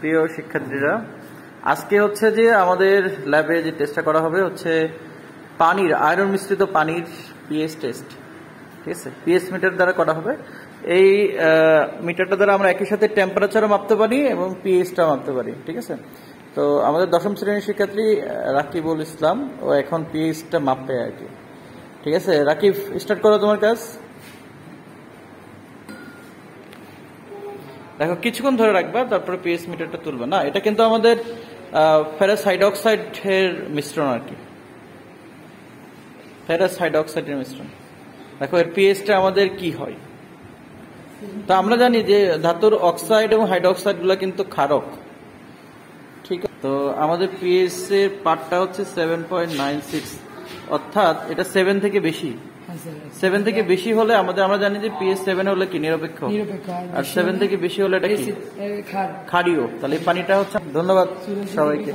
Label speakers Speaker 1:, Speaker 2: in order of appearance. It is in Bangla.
Speaker 1: প্রিয় শিক্ষার্থীরা, আজকে হচ্ছে যে আমাদের ল্যাবে যে টেস্টটা করা হবে হচ্ছে পানির আয়রন মিশ্রিত পানির পিএইচ টেস্ট। ঠিক আছে, পিএইচ মিটার দ্বারা করা হবে। এই মিটারটা দ্বারা আমরা একই সাথে টেম্পারেচারও মাপতে পারি এবং পিএইচটাও মাপতে পারি। ঠিক আছে, তো আমাদের দশম শ্রেণীর শিক্ষার্থী রাকিবুল ইসলাম ও এখন পিএইচটা মাপবে আর কি। ঠিক আছে রাকিব, স্টার্ট করো তোমার কাজ। দেখো কিছুক্ষণ ধরে রাখবা, তারপরে পিএইচ মিটারটা তুলবে না। এটা কিন্তু আমাদের ফেরাস হাইড্রোক্সাইডের মিশ্রণ আর কি, ফেরাস হাইড্রোক্সাইডের মিশ্রণ। দেখো এর পিএইচটা আমাদের কি হয়। তো আমরা জানি যে ধাতুর অক্সাইড এবং হাইড্রোক্সাইড গুলো কিন্তু ক্ষারক। ঠিক আছে, তো আমাদের পিএইচ এর পার্টটা হচ্ছে 7.96, অর্থাৎ এটা 7 থেকে বেশি। 7 থেকে বেশি হলে আমরা জানি যে পিএইচ 7 হলে কি নিরপেক্ষ, আর 7 থেকে বেশি হলে এটা কি ক্ষারীয়। তাহলে এই পানিটা হচ্ছে। ধন্যবাদ সবাইকে।